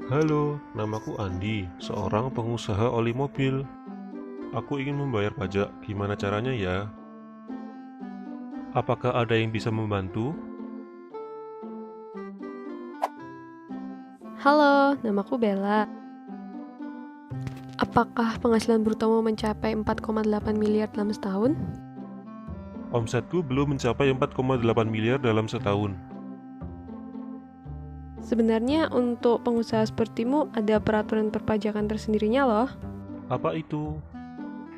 Halo, namaku Andi, seorang pengusaha oli mobil. Aku ingin membayar pajak, gimana caranya ya? Apakah ada yang bisa membantu? Halo, namaku Bella. Apakah penghasilan brutomu mencapai 4,8 miliar dalam setahun? Omsetku belum mencapai 4,8 miliar dalam setahun. Sebenarnya untuk pengusaha sepertimu ada peraturan perpajakan tersendirinya loh. Apa itu?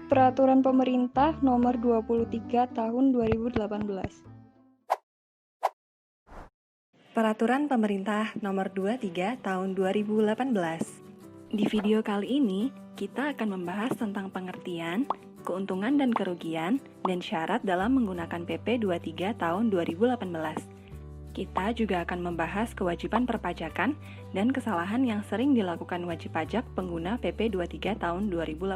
Peraturan Pemerintah Nomor 23 Tahun 2018. Peraturan Pemerintah Nomor 23 Tahun 2018. Di video kali ini, kita akan membahas tentang pengertian, keuntungan dan kerugian, dan syarat dalam menggunakan PP 23 Tahun 2018. Kita juga akan membahas kewajiban perpajakan dan kesalahan yang sering dilakukan wajib pajak pengguna PP 23 Tahun 2018.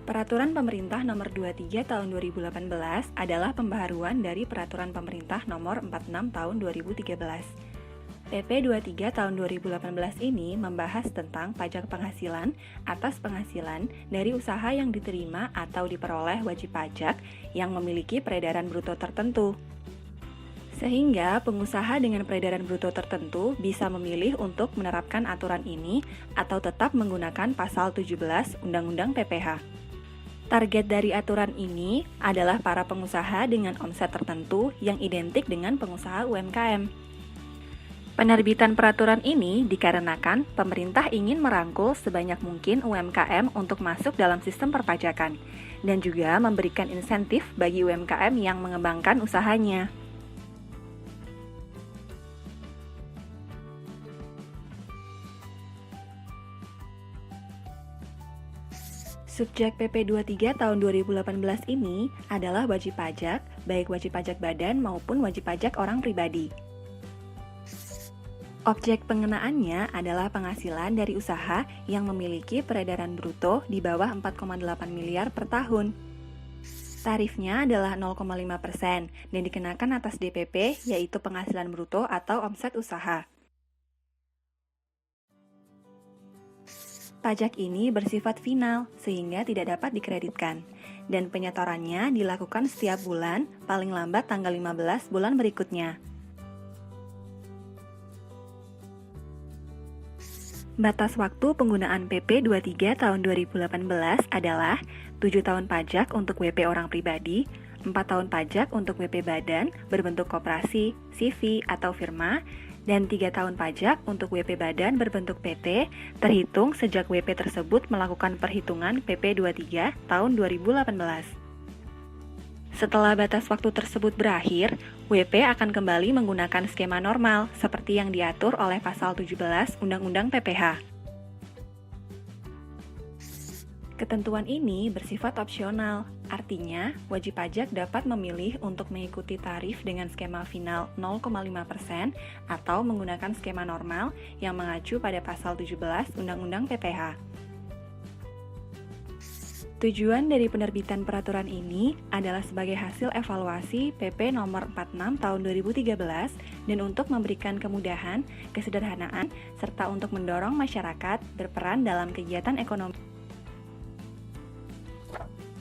Peraturan Pemerintah Nomor 23 Tahun 2018 adalah pembaharuan dari Peraturan Pemerintah Nomor 46 Tahun 2013. PP 23 Tahun 2018 ini membahas tentang pajak penghasilan atas penghasilan dari usaha yang diterima atau diperoleh wajib pajak yang memiliki peredaran bruto tertentu. Sehingga pengusaha dengan peredaran bruto tertentu bisa memilih untuk menerapkan aturan ini atau tetap menggunakan pasal 17 Undang-Undang PPh. Target dari aturan ini adalah para pengusaha dengan omset tertentu yang identik dengan pengusaha UMKM. Penerbitan peraturan ini dikarenakan pemerintah ingin merangkul sebanyak mungkin UMKM untuk masuk dalam sistem perpajakan, dan juga memberikan insentif bagi UMKM yang mengembangkan usahanya. Subjek PP 23 tahun 2018 ini adalah wajib pajak, baik wajib pajak badan maupun wajib pajak orang pribadi. Objek pengenaannya adalah penghasilan dari usaha yang memiliki peredaran bruto di bawah 4,8 miliar per tahun. Tarifnya adalah 0,5% dan dikenakan atas DPP, yaitu penghasilan bruto atau omset usaha. Pajak ini bersifat final, sehingga tidak dapat dikreditkan, dan penyetorannya dilakukan setiap bulan, paling lambat tanggal 15 bulan berikutnya. Batas waktu penggunaan PP 23 tahun 2018 adalah 7 tahun pajak untuk WP orang pribadi, 4 tahun pajak untuk WP badan berbentuk koperasi, CV, atau firma, dan 3 tahun pajak untuk WP badan berbentuk PT, terhitung sejak WP tersebut melakukan perhitungan PP 23 tahun 2018. Setelah batas waktu tersebut berakhir, WP akan kembali menggunakan skema normal seperti yang diatur oleh pasal 17 Undang-Undang PPh. Ketentuan ini bersifat opsional, artinya wajib pajak dapat memilih untuk mengikuti tarif dengan skema final 0,5% atau menggunakan skema normal yang mengacu pada pasal 17 Undang-Undang PPh. Tujuan dari penerbitan peraturan ini adalah sebagai hasil evaluasi PP nomor 46 tahun 2013 dan untuk memberikan kemudahan, kesederhanaan, serta untuk mendorong masyarakat berperan dalam kegiatan ekonomi.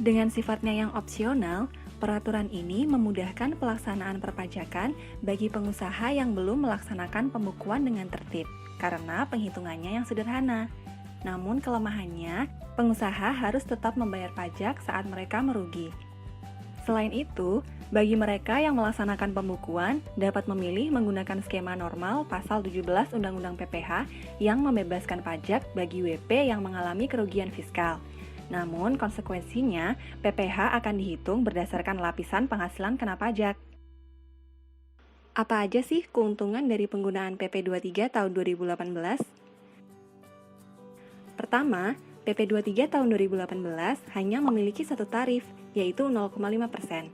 Dengan sifatnya yang opsional, peraturan ini memudahkan pelaksanaan perpajakan bagi pengusaha yang belum melaksanakan pembukuan dengan tertib, karena penghitungannya yang sederhana. Namun kelemahannya, pengusaha harus tetap membayar pajak saat mereka merugi. Selain itu, bagi mereka yang melaksanakan pembukuan, dapat memilih menggunakan skema normal pasal 17 Undang-Undang PPh yang membebaskan pajak bagi WP yang mengalami kerugian fiskal. Namun, konsekuensinya, PPh akan dihitung berdasarkan lapisan penghasilan kena pajak. Apa aja sih keuntungan dari penggunaan PP 23 tahun 2018? Pertama, PP 23 tahun 2018 hanya memiliki satu tarif, yaitu 0,5%,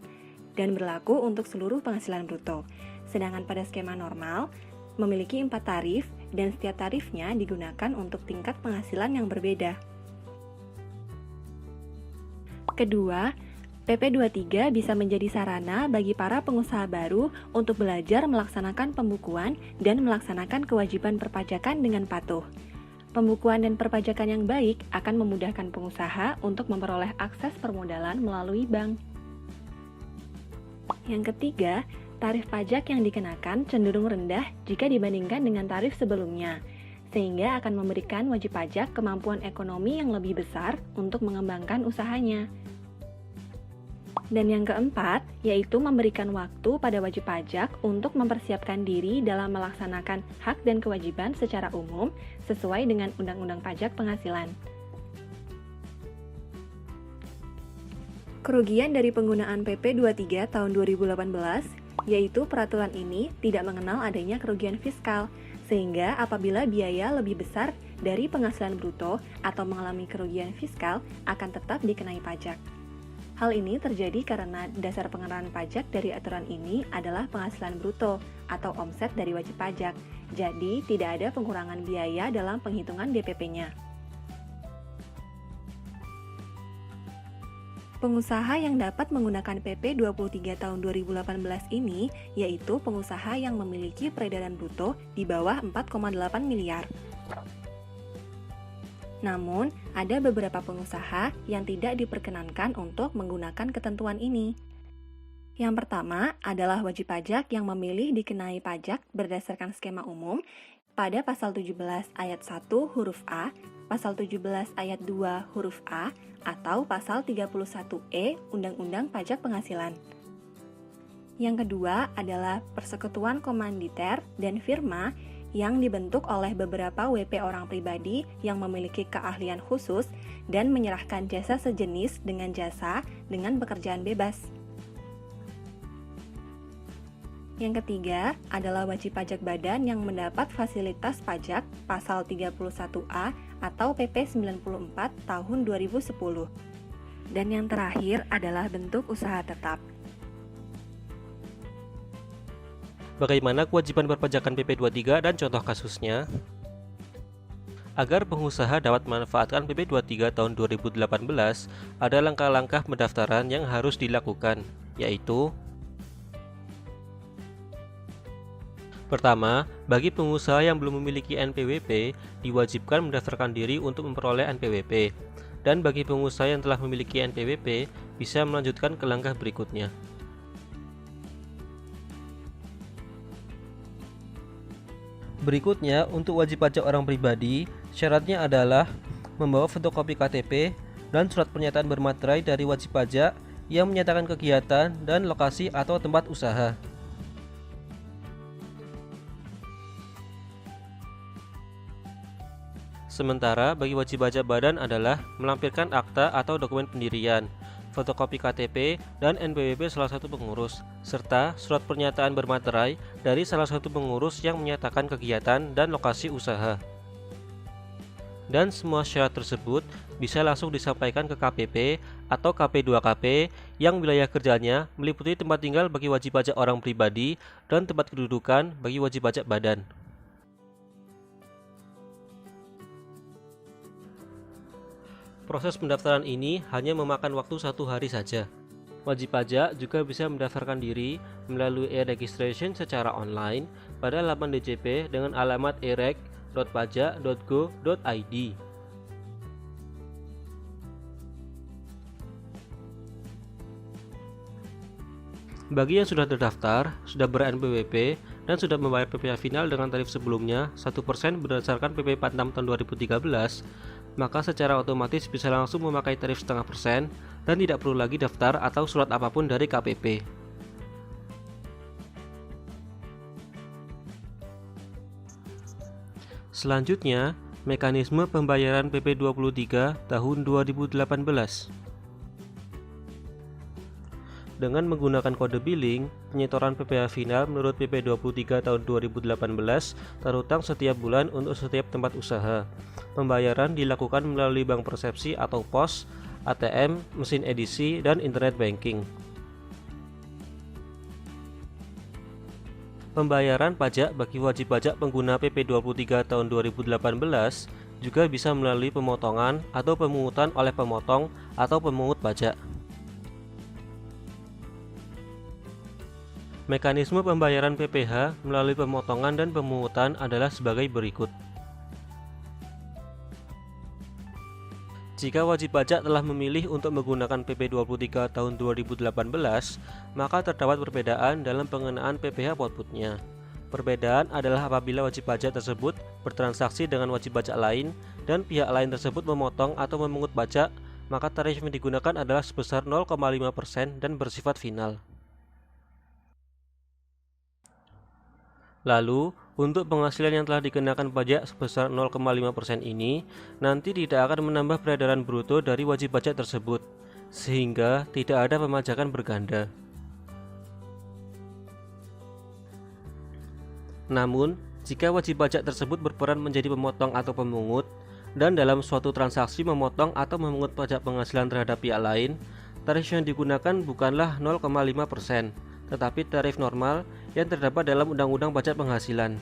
dan berlaku untuk seluruh penghasilan bruto. Sedangkan pada skema normal, memiliki 4 tarif, dan setiap tarifnya digunakan untuk tingkat penghasilan yang berbeda. Kedua, PP 23 bisa menjadi sarana bagi para pengusaha baru untuk belajar melaksanakan pembukuan dan melaksanakan kewajiban perpajakan dengan patuh. Pembukuan dan perpajakan yang baik akan memudahkan pengusaha untuk memperoleh akses permodalan melalui bank. Yang ketiga, tarif pajak yang dikenakan cenderung rendah jika dibandingkan dengan tarif sebelumnya, sehingga akan memberikan wajib pajak kemampuan ekonomi yang lebih besar untuk mengembangkan usahanya. Dan yang keempat, yaitu memberikan waktu pada wajib pajak untuk mempersiapkan diri dalam melaksanakan hak dan kewajiban secara umum sesuai dengan Undang-Undang Pajak Penghasilan. Kerugian dari penggunaan PP 23 tahun 2018, yaitu peraturan ini tidak mengenal adanya kerugian fiskal, sehingga apabila biaya lebih besar dari penghasilan bruto atau mengalami kerugian fiskal akan tetap dikenai pajak. Hal ini terjadi karena dasar pengenaan pajak dari aturan ini adalah penghasilan bruto atau omset dari wajib pajak, jadi tidak ada pengurangan biaya dalam penghitungan DPP-nya. Pengusaha yang dapat menggunakan PP 23 tahun 2018 ini yaitu pengusaha yang memiliki peredaran bruto di bawah 4,8 miliar. Namun, ada beberapa pengusaha yang tidak diperkenankan untuk menggunakan ketentuan ini. Yang pertama adalah wajib pajak yang memilih dikenai pajak berdasarkan skema umum pada pasal 17 ayat 1 huruf A, pasal 17 ayat 2 huruf A, atau pasal 31E Undang-Undang Pajak Penghasilan. Yang kedua adalah persekutuan komanditer dan firma yang dibentuk oleh beberapa WP orang pribadi yang memiliki keahlian khusus dan menyerahkan jasa sejenis dengan jasa dengan pekerjaan bebas. Yang ketiga adalah wajib pajak badan yang mendapat fasilitas pajak pasal 31A atau PP 94 tahun 2010. Dan yang terakhir adalah bentuk usaha tetap. Bagaimana kewajiban perpajakan PP 23 dan contoh kasusnya? Agar pengusaha dapat memanfaatkan PP 23 tahun 2018, ada langkah-langkah pendaftaran yang harus dilakukan, yaitu: pertama, bagi pengusaha yang belum memiliki NPWP, diwajibkan mendaftarkan diri untuk memperoleh NPWP. Dan bagi pengusaha yang telah memiliki NPWP, bisa melanjutkan ke langkah berikutnya. Berikutnya, untuk wajib pajak orang pribadi, syaratnya adalah membawa fotokopi KTP dan surat pernyataan bermaterai dari wajib pajak yang menyatakan kegiatan dan lokasi atau tempat usaha. Sementara bagi wajib pajak badan adalah melampirkan akta atau dokumen pendirian, fotokopi KTP dan NPWP salah satu pengurus, serta surat pernyataan bermaterai dari salah satu pengurus yang menyatakan kegiatan dan lokasi usaha. Dan semua syarat tersebut bisa langsung disampaikan ke KPP atau KP2KP yang wilayah kerjanya meliputi tempat tinggal bagi wajib pajak orang pribadi dan tempat kedudukan bagi wajib pajak badan. Proses pendaftaran ini hanya memakan waktu 1 hari saja. Wajib pajak juga bisa mendaftarkan diri melalui e-registration secara online pada laman DJP dengan alamat erek.pajak.go.id. Bagi yang sudah terdaftar, sudah ber-NPWP, dan sudah membayar PPh final dengan tarif sebelumnya 1% berdasarkan PP 46 tahun 2013, maka secara otomatis bisa langsung memakai tarif 0,5% dan tidak perlu lagi daftar atau surat apapun dari KPP. Selanjutnya, mekanisme pembayaran PP 23 tahun 2018. Dengan menggunakan kode billing, penyetoran PPh final menurut PP 23 tahun 2018 terutang setiap bulan untuk setiap tempat usaha. Pembayaran dilakukan melalui bank persepsi atau pos, ATM, mesin edisi, dan internet banking. Pembayaran pajak bagi wajib pajak pengguna PP 23 tahun 2018 juga bisa melalui pemotongan atau pemungutan oleh pemotong atau pemungut pajak. Mekanisme pembayaran PPh melalui pemotongan dan pemungutan adalah sebagai berikut. Jika wajib pajak telah memilih untuk menggunakan PP 23 tahun 2018, maka terdapat perbedaan dalam pengenaan PPh outputnya. Perbedaan adalah apabila wajib pajak tersebut bertransaksi dengan wajib pajak lain dan pihak lain tersebut memotong atau memungut pajak, maka tarif yang digunakan adalah sebesar 0,5% dan bersifat final. Lalu, untuk penghasilan yang telah dikenakan pajak sebesar 0,5% ini, nanti tidak akan menambah peredaran bruto dari wajib pajak tersebut, sehingga tidak ada pemajakan berganda. Namun, jika wajib pajak tersebut berperan menjadi pemotong atau pemungut, dan dalam suatu transaksi memotong atau memungut pajak penghasilan terhadap pihak lain, tarif yang digunakan bukanlah 0,5%, tetapi tarif normal yang terdapat dalam Undang-Undang Pajak Penghasilan.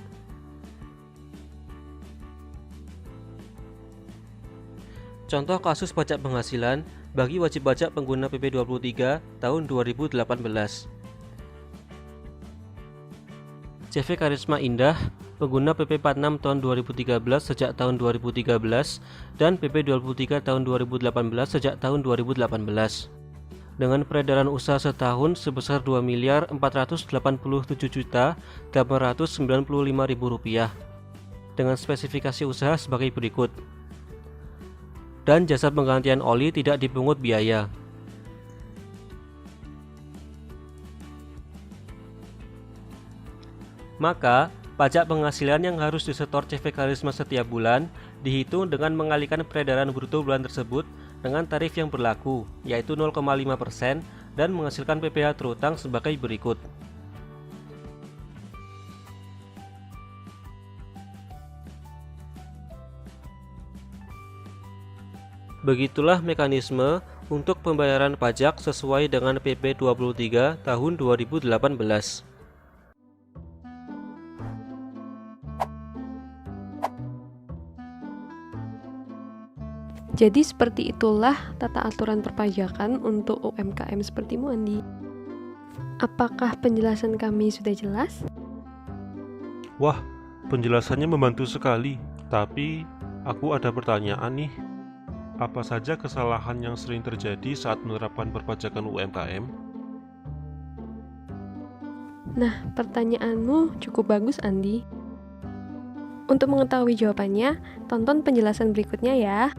Contoh kasus pajak penghasilan bagi wajib pajak pengguna PP 23 tahun 2018. CV Karisma Indah, pengguna PP 46 tahun 2013 sejak tahun 2013 dan PP 23 tahun 2018 sejak tahun 2018. Dengan peredaran usaha setahun sebesar Rp2.487.895.000 dengan spesifikasi usaha sebagai berikut. Dan jasa penggantian oli tidak dipungut biaya. Maka, pajak penghasilan yang harus disetor CV Karisma setiap bulan dihitung dengan mengalihkan peredaran bruto bulan tersebut dengan tarif yang berlaku, yaitu 0,5% dan menghasilkan PPh terutang sebagai berikut. Begitulah mekanisme untuk pembayaran pajak sesuai dengan PP 23 tahun 2018. Jadi seperti itulah tata aturan perpajakan untuk UMKM sepertimu, Andi. Apakah penjelasan kami sudah jelas? Wah, penjelasannya membantu sekali. Tapi, aku ada pertanyaan nih. Apa saja kesalahan yang sering terjadi saat menerapkan perpajakan UMKM? Nah, pertanyaanmu cukup bagus, Andi. Untuk mengetahui jawabannya, tonton penjelasan berikutnya ya.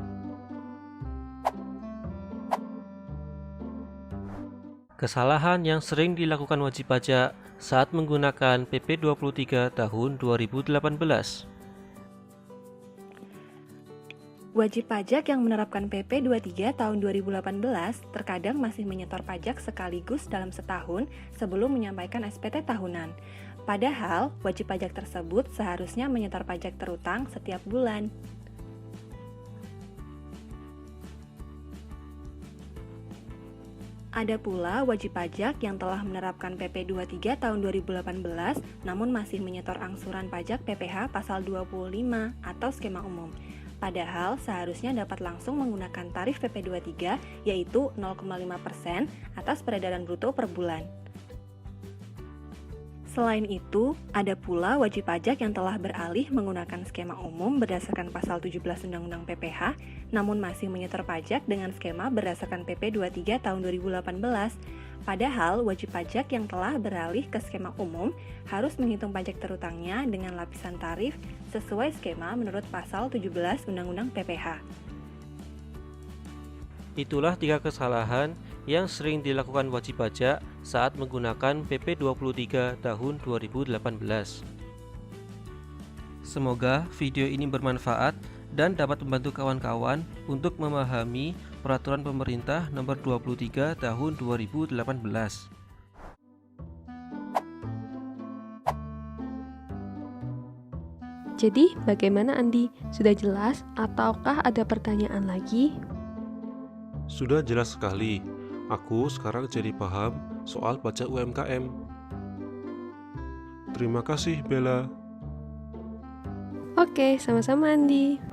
Kesalahan yang sering dilakukan wajib pajak saat menggunakan PP 23 tahun 2018. Wajib pajak yang menerapkan PP 23 tahun 2018 terkadang masih menyetor pajak sekaligus dalam setahun sebelum menyampaikan SPT tahunan. Padahal, wajib pajak tersebut seharusnya menyetor pajak terutang setiap bulan. Ada pula wajib pajak yang telah menerapkan PP 23 tahun 2018 namun masih menyetor angsuran pajak PPh pasal 25 atau skema umum. Padahal seharusnya dapat langsung menggunakan tarif PP 23 yaitu 0,5% atas peredaran bruto per bulan. Selain itu, ada pula wajib pajak yang telah beralih menggunakan skema umum berdasarkan pasal 17 Undang-Undang PPh, namun masih menyetor pajak dengan skema berdasarkan PP 23 tahun 2018. Padahal, wajib pajak yang telah beralih ke skema umum harus menghitung pajak terutangnya dengan lapisan tarif sesuai skema menurut pasal 17 Undang-Undang PPh. Itulah 3 kesalahan yang sering dilakukan wajib pajak saat menggunakan PP 23 tahun 2018. Semoga video ini bermanfaat dan dapat membantu kawan-kawan untuk memahami peraturan pemerintah nomor 23 tahun 2018. Jadi, bagaimana Andi? Sudah jelas ataukah ada pertanyaan lagi? Sudah jelas sekali. Aku sekarang jadi paham soal pajak UMKM. Terima kasih, Bella. Oke, sama-sama Andi.